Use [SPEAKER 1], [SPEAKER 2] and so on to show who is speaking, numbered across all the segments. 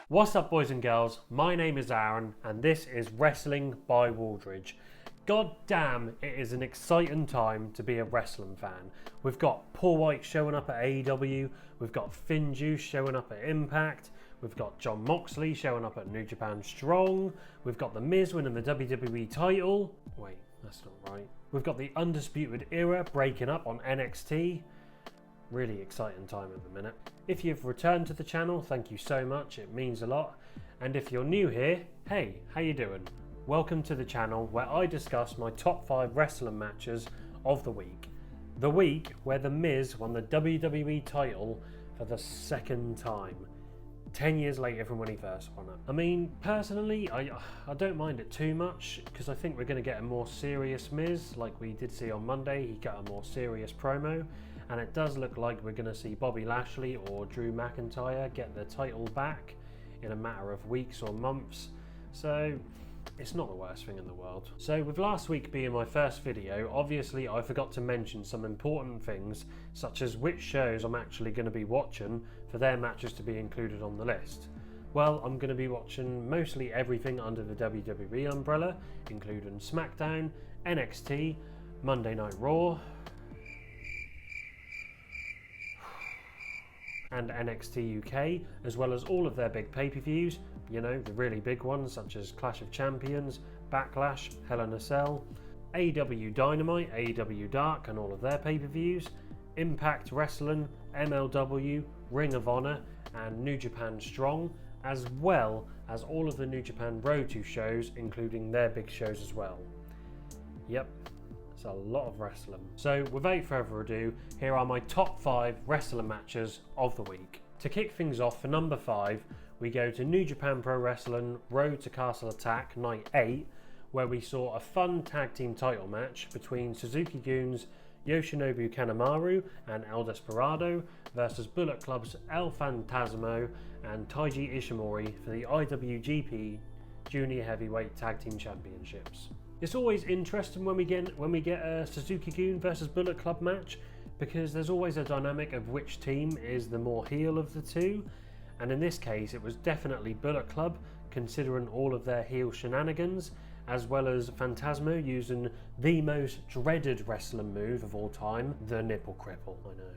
[SPEAKER 1] What's up, boys and girls? My name is Aaron and this is Wrestling by Waldridge. God damn, it is an exciting time to be a wrestling fan. We've got Paul White showing up at AEW, we've got Finn Juice showing up at Impact, we've got Jon Moxley showing up at New Japan Strong, we've got the Miz winning the WWE title. Wait, that's not right. We've got the Undisputed Era breaking up on NXT. Really exciting time at the minute. If you've returned to the channel, thank you so much, it means a lot. And if you're new here, hey, how you doing? Welcome to the channel where I discuss my top 5 wrestling matches of the week. The week where The Miz won the WWE title for the second time. 10 years later from when he first won it. I mean, personally, I don't mind it too much because I think we're going to get a more serious Miz like we did see on Monday. He got a more serious promo. And it does look like we're going to see Bobby Lashley or Drew McIntyre get the title back in a matter of weeks or months. So it's not the worst thing in the world. So with last week being my first video, obviously I forgot to mention some important things such as which shows I'm actually going to be watching for their matches to be included on the list. Well, I'm going to be watching mostly everything under the WWE umbrella, including SmackDown, NXT, Monday Night Raw, and NXT UK, as well as all of their big pay-per-views, you know, the really big ones such as Clash of Champions, Backlash, Hell in a Cell, AEW Dynamite, AEW Dark and all of their pay-per-views, Impact Wrestling, MLW, Ring of Honor and New Japan Strong, as well as all of the New Japan Road to shows, including their big shows as well. Yep. It's a lot of wrestling. So without further ado, here are my top 5 wrestling matches of the week. To kick things off for number 5, we go to New Japan Pro Wrestling Road to Castle Attack Night 8, where we saw a fun tag team title match between Suzuki-gun's Yoshinobu Kanemaru and El Desperado versus Bullet Club's El Phantasmo and Taiji Ishimori for the IWGP Junior Heavyweight Tag Team Championships. It's always interesting when we get a Suzuki-gun versus Bullet Club match because there's always a dynamic of which team is the more heel of the two, and in this case it was definitely Bullet Club considering all of their heel shenanigans, as well as Phantasmo using the most dreaded wrestling move of all time, the nipple cripple. I know,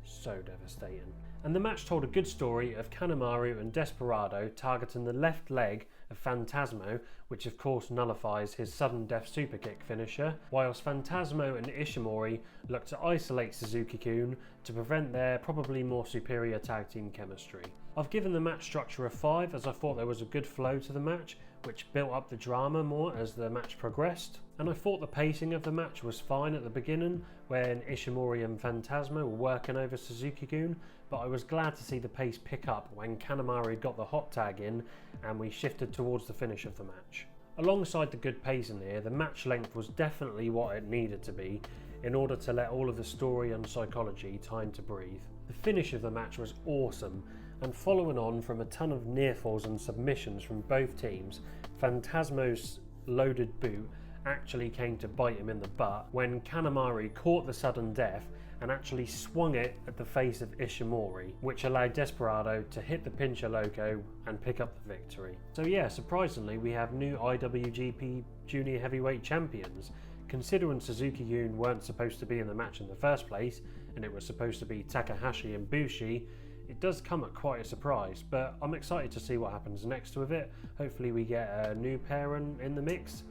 [SPEAKER 1] so devastating. And the match told a good story of Kanemaru and Desperado targeting the left leg of Phantasmo, which of course nullifies his sudden death superkick finisher, whilst Phantasmo and Ishimori look to isolate Suzuki-gun to prevent their probably more superior tag team chemistry. I've given the match structure a 5 as I thought there was a good flow to the match, which built up the drama more as the match progressed, and I thought the pacing of the match was fine at the beginning when Ishimori and Phantasmo were working over Suzuki-gun, but I was glad to see the pace pick up when Kanemaru got the hot tag in and we shifted towards the finish of the match. Alongside the good pacing here, the match length was definitely what it needed to be in order to let all of the story and psychology time to breathe. The finish of the match was awesome, and following on from a ton of near falls and submissions from both teams, Phantasmo's loaded boot actually came to bite him in the butt when Kanemaru caught the sudden death and actually swung it at the face of Ishimori, which allowed Desperado to hit the Pincher Loco and pick up the victory. So yeah, surprisingly we have new IWGP Junior Heavyweight Champions. Considering Suzuki-gun weren't supposed to be in the match in the first place and it was supposed to be Takahashi and Bushi, it does come at quite a surprise, but I'm excited to see what happens next with it. Hopefully we get a new pairing in the mix.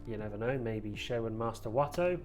[SPEAKER 1] You never know, maybe Sho and Master Wato.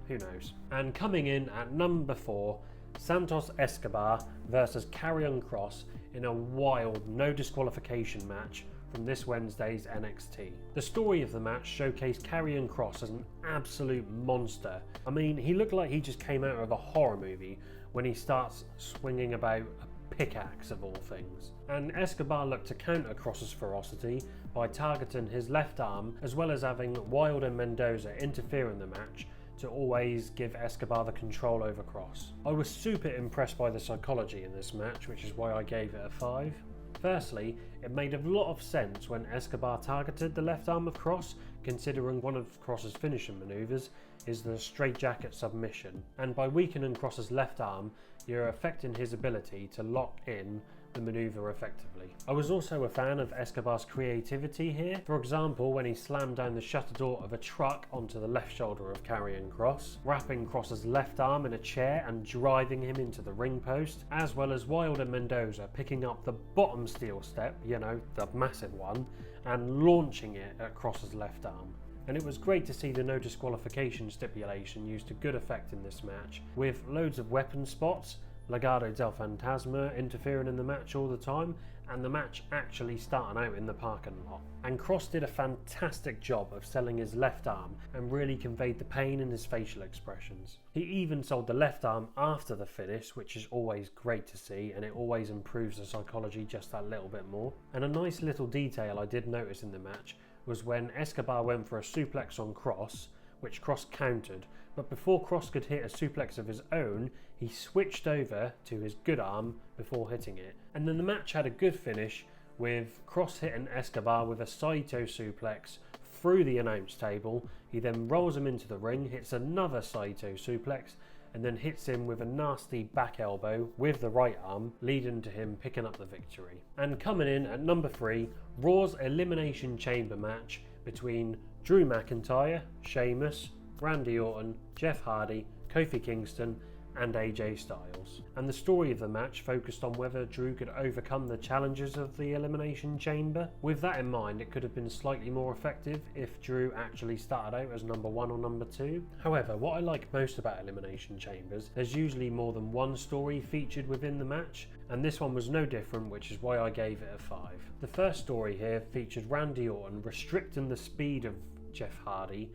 [SPEAKER 1] Who knows? And coming in at number 4, Santos Escobar versus Karrion Kross in a wild no disqualification match from this Wednesday's NXT. The story of the match showcased Karrion Kross as an absolute monster. I mean, he looked like he just came out of a horror movie when he starts swinging about a pickaxe of all things. And Escobar looked to counter Kross's ferocity by targeting his left arm, as well as having Wilde and Mendoza interfere in the match to always give Escobar the control over Kross. I was super impressed by the psychology in this match, which is why I gave it a 5. Firstly, it made a lot of sense when Escobar targeted the left arm of Kross, considering one of Kross's finishing manoeuvres is the straitjacket submission, and by weakening Kross's left arm, you're affecting his ability to lock in the manoeuvre effectively. I was also a fan of Escobar's creativity here. For example, when he slammed down the shutter door of a truck onto the left shoulder of Karrion Kross, wrapping Kross's left arm in a chair and driving him into the ring post, as well as Wilde and Mendoza picking up the bottom steel step, you know, the massive one, and launching it at Kross's left arm. And it was great to see the no disqualification stipulation used to good effect in this match, with loads of weapon spots, Legado del Fantasma interfering in the match all the time, and the match actually starting out in the parking lot. And Kross did a fantastic job of selling his left arm and really conveyed the pain in his facial expressions. He even sold the left arm after the finish, which is always great to see, and it always improves the psychology just that little bit more. And a nice little detail I did notice in the match was when Escobar went for a suplex on Kross, which Kross countered, but before Kross could hit a suplex of his own, he switched over to his good arm before hitting it. And then the match had a good finish, with Kross hitting Escobar with a Saito suplex through the announce table. He then rolls him into the ring, hits another Saito suplex, and then hits him with a nasty back elbow with the right arm, leading to him picking up the victory. And coming in at number 3, Raw's Elimination Chamber match between Drew McIntyre, Sheamus, Randy Orton, Jeff Hardy, Kofi Kingston and AJ Styles. And the story of the match focused on whether Drew could overcome the challenges of the Elimination Chamber. With that in mind, it could have been slightly more effective if Drew actually started out as number 1 or number 2. However, what I like most about Elimination Chambers, there's usually more than one story featured within the match, and this one was no different, which is why I gave it a 5. The first story here featured Randy Orton restricting the speed of Jeff Hardy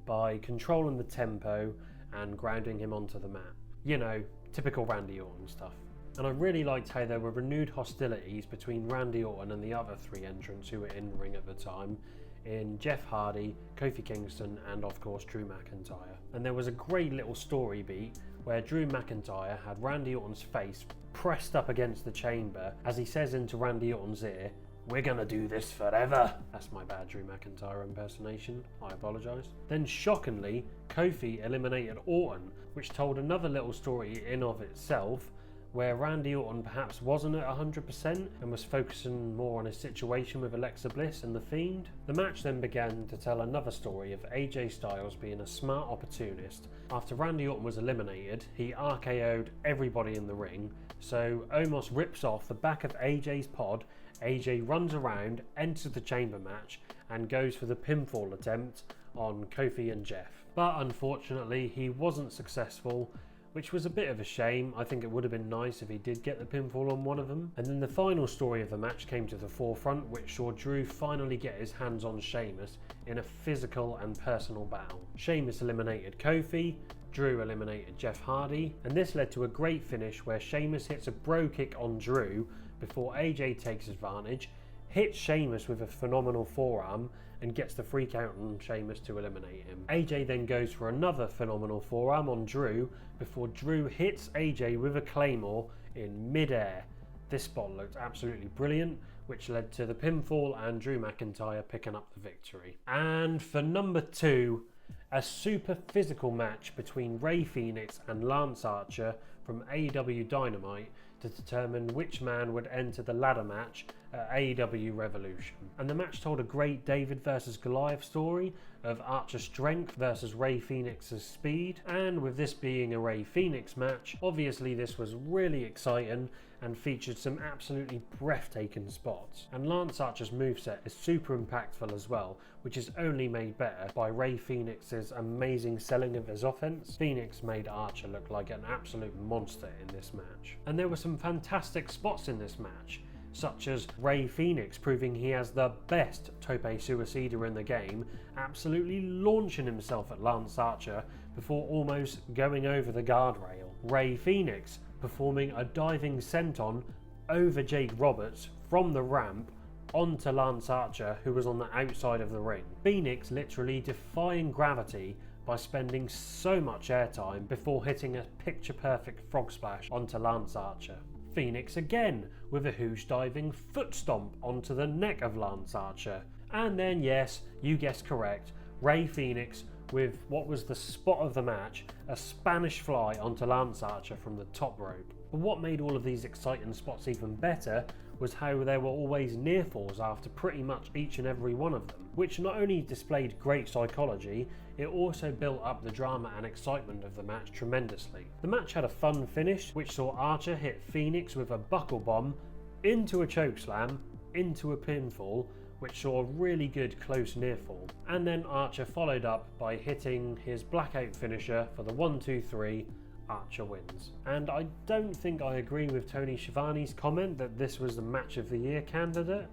[SPEAKER 1] by controlling the tempo and grounding him onto the mat. You know, typical Randy Orton stuff. And I really liked how there were renewed hostilities between Randy Orton and the other 3 entrants who were in the ring at the time, in Jeff Hardy, Kofi Kingston and of course Drew McIntyre. And there was a great little story beat where Drew McIntyre had Randy Orton's face pressed up against the chamber as he says into Randy Orton's ear, "We're gonna do this forever." That's my bad Drew McIntyre impersonation, I apologise. Then shockingly, Kofi eliminated Orton, which told another little story in of itself, where Randy Orton perhaps wasn't at 100% and was focusing more on his situation with Alexa Bliss and The Fiend. The match then began to tell another story of AJ Styles being a smart opportunist. After Randy Orton was eliminated, he RKO'd everybody in the ring, so Omos rips off the back of AJ's pod. AJ runs around, enters the chamber match and goes for the pinfall attempt on Kofi and Jeff. But unfortunately he wasn't successful, which was a bit of a shame. I think it would have been nice if he did get the pinfall on one of them. And then the final story of the match came to the forefront, which saw Drew finally get his hands on Sheamus in a physical and personal battle. Sheamus eliminated Kofi, Drew eliminated Jeff Hardy, and this led to a great finish where Sheamus hits a bro kick on Drew before AJ takes advantage, hits Sheamus with a phenomenal forearm and gets the freak out on Sheamus to eliminate him. AJ then goes for another phenomenal forearm on Drew before Drew hits AJ with a claymore in mid-air. This spot looked absolutely brilliant, which led to the pinfall and Drew McIntyre picking up the victory. And for number 2, a super physical match between Rey Fenix and Lance Archer from AEW Dynamite to determine which man would enter the ladder match at AEW Revolution. And the match told a great David versus Goliath story of Archer's strength versus Rey Fenix's speed. And with this being a Rey Fenix match, obviously this was really exciting and featured some absolutely breathtaking spots. And Lance Archer's moveset is super impactful as well, which is only made better by Rey Fenix's amazing selling of his offense. Fenix made Archer look like an absolute monster in this match. And there were some fantastic spots in this match, such as Rey Fenix proving he has the best tope suicida in the game, absolutely launching himself at Lance Archer before almost going over the guardrail. Rey Fenix performing a diving senton over Jake Roberts from the ramp onto Lance Archer, who was on the outside of the ring. Fenix literally defying gravity by spending so much airtime before hitting a picture-perfect frog splash onto Lance Archer. Fenix again with a hoosh diving foot stomp onto the neck of Lance Archer. And then, yes, you guessed correct, Rey Fenix with what was the spot of the match, a Spanish fly onto Lance Archer from the top rope. But what made all of these exciting spots even better was how there were always near falls after pretty much each and every one of them, which not only displayed great psychology, it also built up the drama and excitement of the match tremendously. The match had a fun finish, which saw Archer hit Phoenix with a buckle bomb into a chokeslam, into a pinfall, which saw a really good close near fall. And then Archer followed up by hitting his blackout finisher for the 1-2-3. Archer wins. And I don't think I agree with Tony Schiavone's comment that this was the match of the year candidate,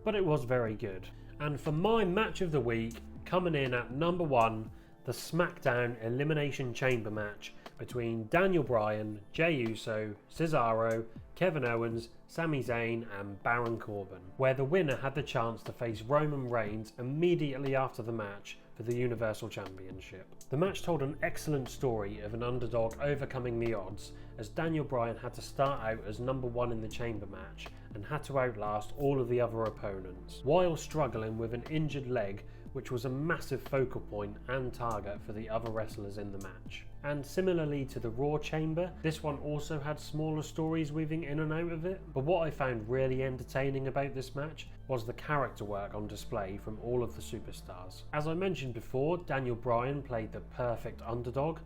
[SPEAKER 1] but it was very good. And for my match of the week, coming in at number 1, the SmackDown Elimination Chamber match between Daniel Bryan, Jey Uso, Cesaro, Kevin Owens, Sami Zayn and Baron Corbin, where the winner had the chance to face Roman Reigns immediately after the match for the Universal Championship. The match told an excellent story of an underdog overcoming the odds, as Daniel Bryan had to start out as number 1 in the chamber match and had to outlast all of the other opponents, while struggling with an injured leg, which was a massive focal point and target for the other wrestlers in the match. And similarly to the Raw chamber, this one also had smaller stories weaving in and out of it, but what I found really entertaining about this match was the character work on display from all of the superstars. As I mentioned before, Daniel Bryan played the perfect underdog,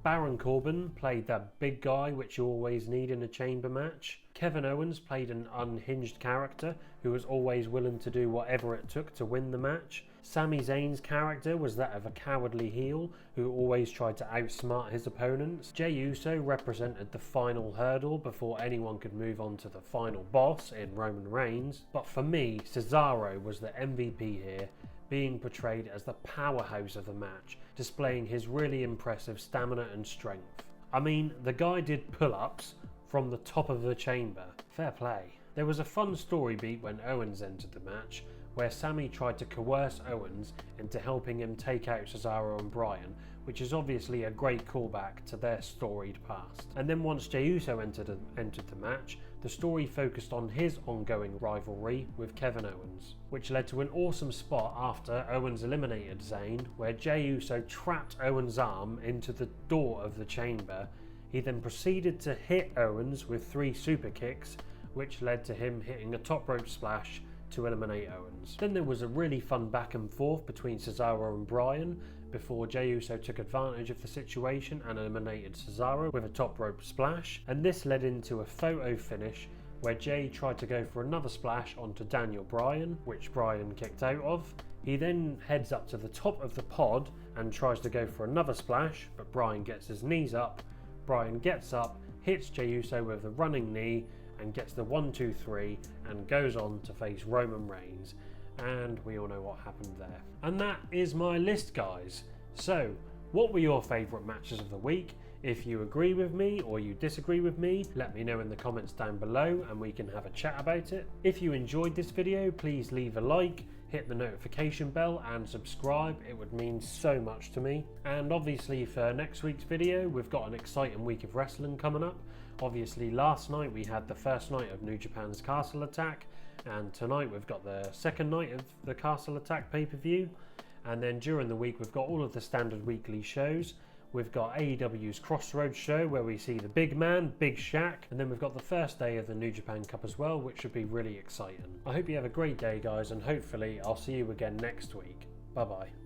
[SPEAKER 1] Baron Corbin played that big guy which you always need in a chamber match. Kevin Owens played an unhinged character who was always willing to do whatever it took to win the match. Sami Zayn's character was that of a cowardly heel who always tried to outsmart his opponents. Jey Uso represented the final hurdle before anyone could move on to the final boss in Roman Reigns. But for me, Cesaro was the MVP here, being portrayed as the powerhouse of the match, displaying his really impressive stamina and strength. I mean, the guy did pull-ups from the top of the chamber. Fair play. There was a fun story beat when Owens entered the match, where Sami tried to coerce Owens into helping him take out Cesaro and Bryan, which is obviously a great callback to their storied past. And then once Jey Uso entered the match, the story focused on his ongoing rivalry with Kevin Owens, which led to an awesome spot after Owens eliminated Zayn, where Jey Uso trapped Owens' arm into the door of the chamber. He then proceeded to hit Owens with 3 super kicks, which led to him hitting a top rope splash to eliminate Owens. Then there was a really fun back and forth between Cesaro and Bryan before Jey Uso took advantage of the situation and eliminated Cesaro with a top rope splash, and this led into a photo finish where Jey tried to go for another splash onto Daniel Bryan, which Bryan kicked out of. He then heads up to the top of the pod and tries to go for another splash, but Bryan gets his knees up. Bryan gets up, hits Jey Uso with the running knee and gets the 1-2-3 and goes on to face Roman Reigns, and we all know what happened there. And that is my list, guys. So what were your favourite matches of the week? If you agree with me or you disagree with me, let me know in the comments down below and we can have a chat about it. If you enjoyed this video, please leave a like, hit the notification bell and subscribe. It would mean so much to me. And obviously for next week's video, we've got an exciting week of wrestling coming up. Obviously last night we had the first night of New Japan's Castle Attack, and tonight we've got the second night of the Castle Attack pay-per-view. And then during the week we've got all of the standard weekly shows. We've got AEW's Crossroads show where we see the big man, Big Shaq, and then we've got the first day of the New Japan Cup as well, which should be really exciting. I hope you have a great day, guys, and hopefully I'll see you again next week. Bye bye.